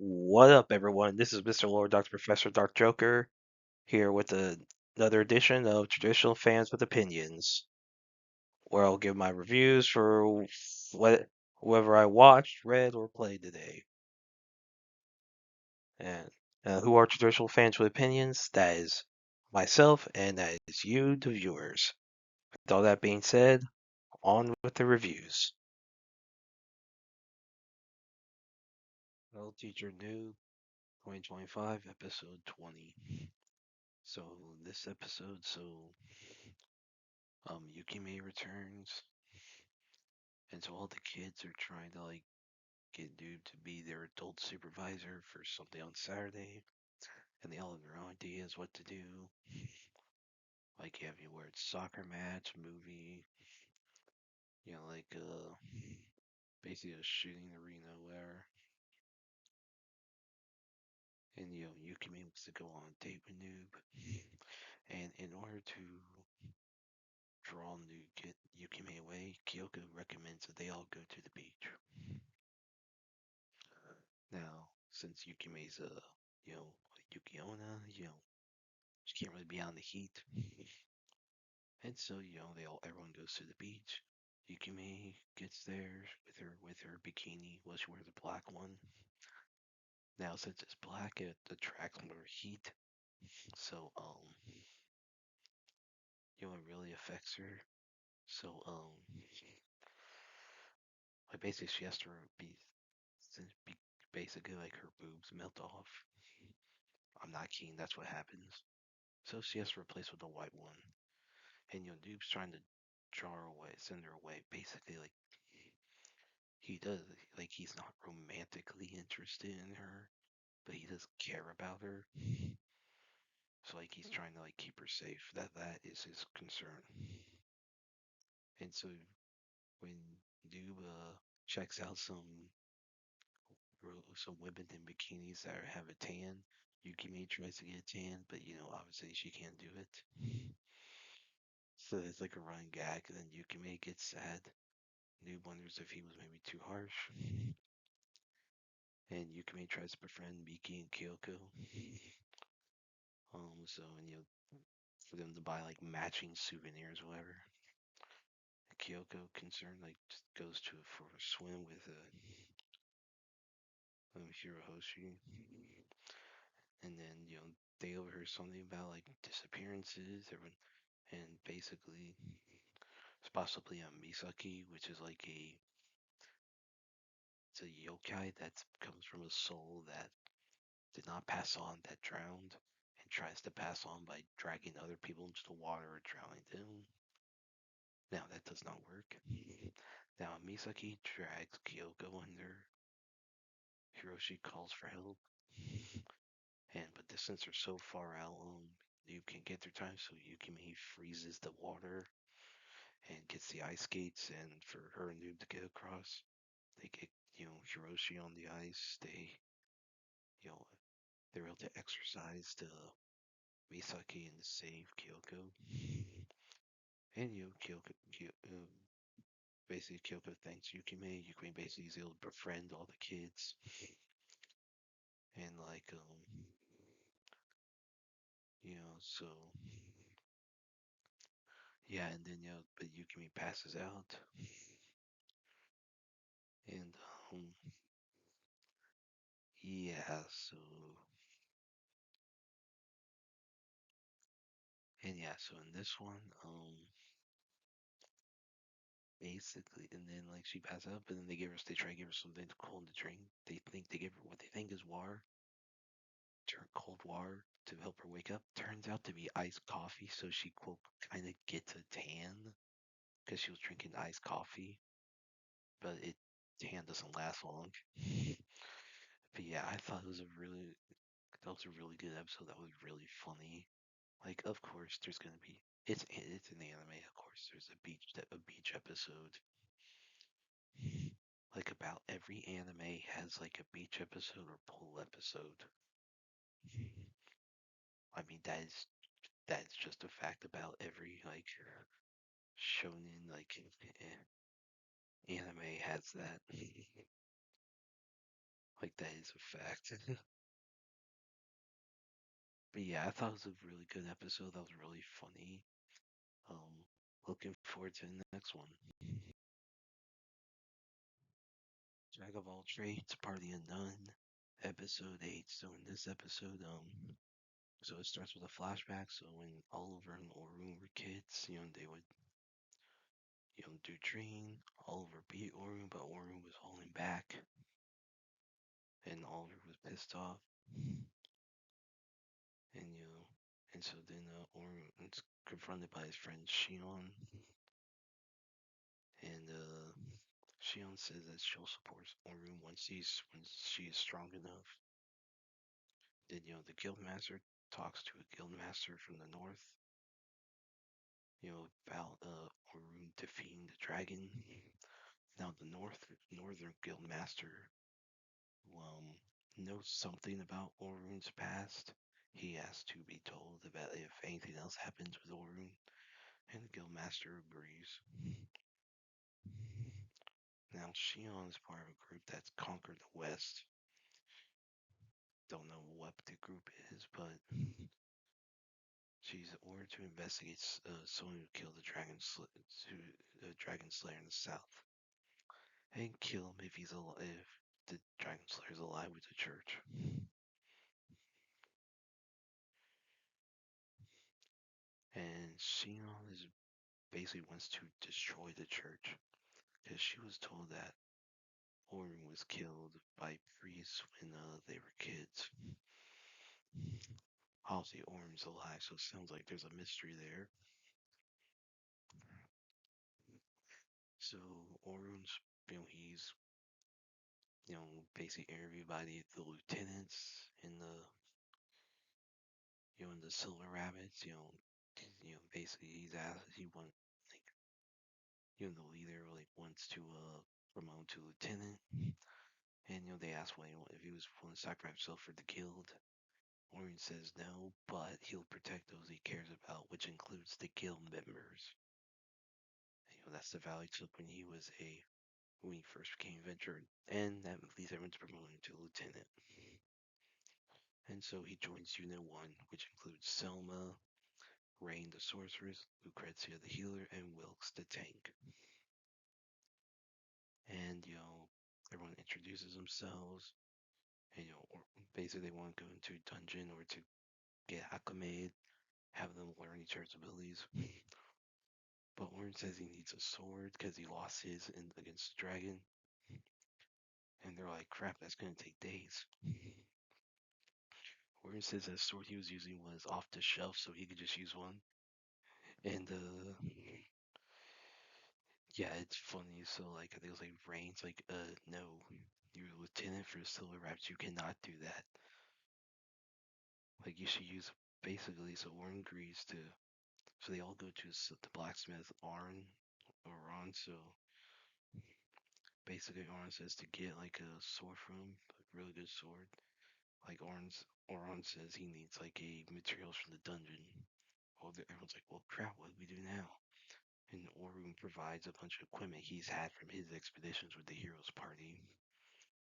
What up, everyone? This is Mr. Lord, Dr. Professor, Dark Joker, here with another edition of Traditional Fans with Opinions, where I'll give my reviews for whoever I watched, read, or played today. And who are Traditional Fans with Opinions? That is myself, and that is you, the viewers. With all that being said, on with the reviews. Well, Teacher Nube, 2025, episode 20. So, this episode, Yukime returns, and so all the kids are trying to get Nube to be their adult supervisor for something on Saturday, and they all have their own ideas what to do. Like you have your weird soccer match, movie, basically a shooting arena where, and Yukime wants to go on a date with Nube, and in order to draw Nube, get Yukime away, Kyoko recommends that they all go to the beach. Now, since Yukime's Yukiona, she can't really be out in the heat. And so, everyone goes to the beach. Yukime gets there with her bikini. Well, she wears a black one. Now, since it's black, it attracts more heat. So, it really affects her. So, basically, she has to be basically like her boobs melt off. I'm not keen. That's what happens. So she has to replace with a white one. And Duke's trying to draw her away, send her away. Basically, he does, he's not romantically interested in her, but he does care about her. So he's trying to keep her safe. That is his concern. And so when Dube checks out some women in bikinis that have a tan, Yukime tries to get a tan, but obviously she can't do it. So it's like a running gag, and then Yukime gets sad. Noob wonders if he was maybe too harsh. And Yukime tries to befriend Miki and Kyoko. For them to buy matching souvenirs, or whatever. Kyoko, concerned, just goes for a swim with Hirohoshi. And then they overhear something about disappearances. Everyone, and basically, it's possibly a Misaki, which is it's a yokai that comes from a soul that did not pass on, that drowned, and tries to pass on by dragging other people into the water or drowning them. Now that does not work. Now Misaki drags Kyoko under. Hiroshi calls for help. But since they're so far out, you can get their time, so Yukime freezes the water and gets the ice skates, and for her and Noob to get across, they get Hiroshi on the ice. You know they're able to exercise the Misaki and save Kyoko. And basically Kyoko thanks Yukime. Yukime basically is able to befriend all the kids. And so yeah, and then but Yukime passes out. And yeah, so in this one, basically, and then she passes out, but then they try to give her something cold to drink. They give her what they think is water, cold water to help her wake up. Turns out to be iced coffee, so she quote kind of gets a tan because she was drinking iced coffee, but tan doesn't last long. But yeah, I thought that was a really good episode. That was really funny. Of course, there's gonna be it's an anime. Of course, there's a beach episode. About every anime has a beach episode or pool episode. I mean that's just a fact about every shonen anime has that. Like that is a fact. But yeah, I thought it was a really good episode. That was really funny. Um, Looking forward to the next one. Jack of all trades, party of none. Episode 8. So in this episode, so it starts with a flashback. So when Oliver and Orun were kids, they would, do train. Oliver beat Orun, but Orun was holding back, and Oliver was pissed off, and and so then Orun is confronted by his friend Shion, and Shion says that she'll support Orun once she is strong enough. Then the guildmaster talks to a guildmaster from the north, about Orun defeating the dragon. Now the northern guildmaster um knows something about Orun's past. He asks to be told about if anything else happens with Orun, and the guildmaster agrees. Now Shion is part of a group that's conquered the west. Don't know what the group is, but she's ordered to investigate someone who killed the dragon slayer in the south, and kill him if he's alive. If the dragon slayer is alive with the church. And Shion is basically wants to destroy the church because she was told that Orun was killed by priests when they were kids. Obviously, Orun's alive, so it sounds like there's a mystery there. So Orun's, he's basically interviewed by the lieutenants in the Silver Rabbits. Basically he's asked, he want like, the leader like wants to promote to lieutenant, and they ask what if he was willing to sacrifice himself for the guild. Orun says no, but he'll protect those he cares about, which includes the guild members. That's the value he took when he first became adventurer, and that leads everyone to promote him to lieutenant. And so he joins Unit 1, which includes Selma, Rain the sorceress, Lucrezia the healer, and Wilkes the tank. And everyone introduces themselves, and or basically they want to go into a dungeon or to get acclimated, have them learn each other's abilities. But Orange says he needs a sword because he lost his against the dragon. And they're like, crap, that's going to take days. Orange says that sword he was using was off the shelf, so he could just use one. And, yeah, it's funny. So, like, I think it was like Rain's like, no, you're a lieutenant for the Silver Raps. You cannot do that. Like, you should use basically. So, Orange agrees to. So, they all go to the blacksmith, Arn, or Ron. So, basically, Arn says to get like a sword from him, a really good sword. Like Oron says he needs like a materials from the dungeon. Well, everyone's like, well, crap, what do we do now? And Orun provides a bunch of equipment he's had from his expeditions with the heroes party,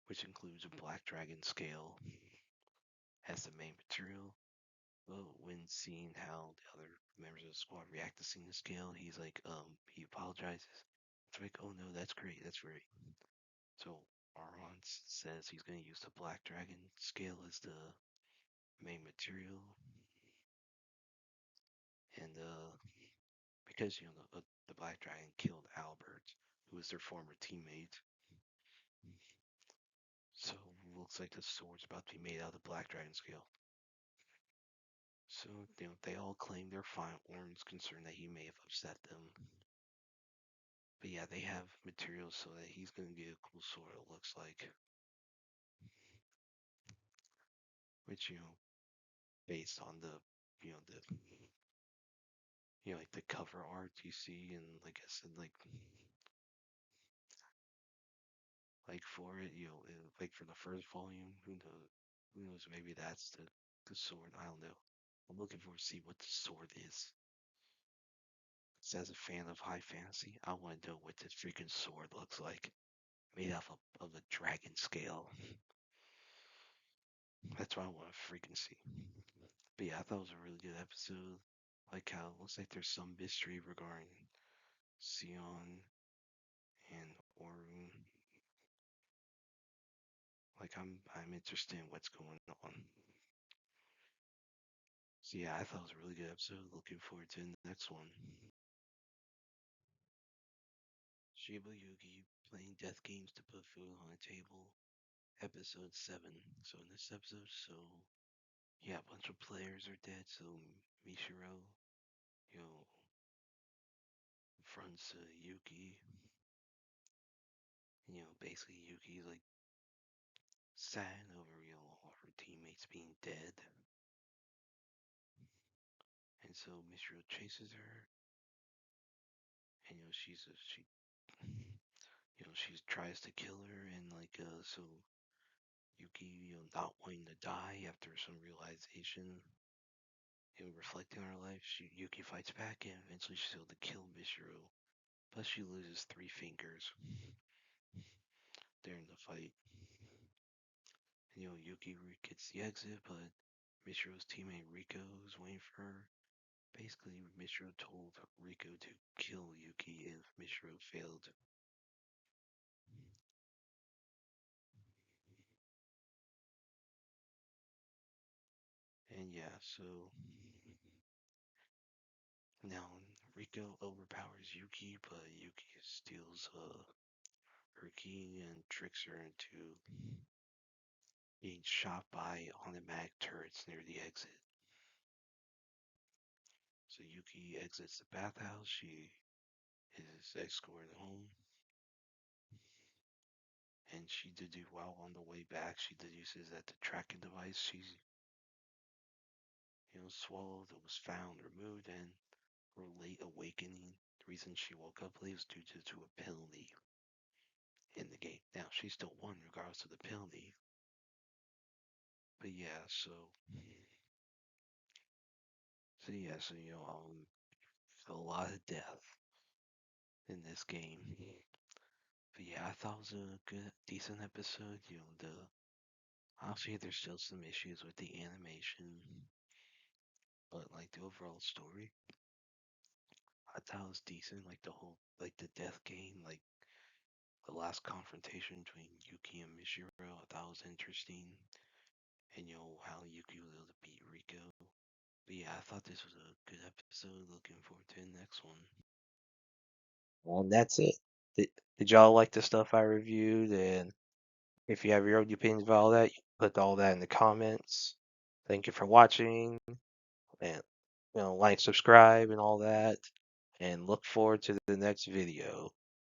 which includes a black dragon scale as the main material. But when seeing how the other members of the squad react to seeing the scale, he's like, he apologizes. It's like, oh no, that's great, that's great. So Aron says he's going to use the black dragon scale as the main material, and because the Black Dragon killed Albert, who was their former teammate. So looks like the sword's about to be made out of the Black Dragon scale. So they all claim they're fine. Orin's concerned that he may have upset them. But yeah, they have materials so that he's gonna get a cool sword. It looks like, which based on the like the cover art you see, and like I said, like for it, like for the first volume, who knows? Who knows? Maybe that's the sword. I don't know. I'm looking forward to see what the sword is. So as a fan of high fantasy, I want to know what this freaking sword looks like, made off of a dragon scale. That's what I want to freaking see. But yeah, I thought it was a really good episode. Like how it looks like there's some mystery regarding Sion and Orun. Like I'm interested in what's going on. So yeah, I thought it was a really good episode. Looking forward to the next one. Shiboyugi playing death games to put food on the table. Episode 7. So in this episode, yeah, a bunch of players are dead. So Mishiro, you know, confronts Yuki. Basically Yuki's like sad over all her teammates being dead, and so Mishiro chases her, and she tries to kill her, and so Yuki, not wanting to die after some realization, reflecting on her life, Yuki fights back, and eventually she's able to kill Mishiro, but she loses 3 fingers during the fight. And, Yuki gets the exit, but Mishiro's teammate Rico is waiting for her. Basically, Mishiro told Rico to kill Yuki if Mishiro failed. And yeah, so now Rico overpowers Yuki, but Yuki steals her key and tricks her into being shot by automatic turrets near the exit. So Yuki exits the bathhouse. She is escorted home, and while on the way back, she deduces that the tracking device she's swallowed was found removed, and her late awakening. The reason she woke up late was due to a penalty in the game. Now she still won regardless of the penalty, but yeah, a lot of death in this game. But yeah, I thought it was a good, decent episode. Obviously there's still some issues with the animation, but like the overall story, I thought it was decent. Like the death game, like the last confrontation between Yuki and Mishiro, I thought was interesting, and how Yuki was able to beat Rico. But yeah, I thought this was a good episode. Looking forward to the next one. Well, that's it. Did y'all like the stuff I reviewed? And if you have your own opinions about all that, you can put all that in the comments. Thank you for watching, and like, subscribe, and all that. And look forward to the next video.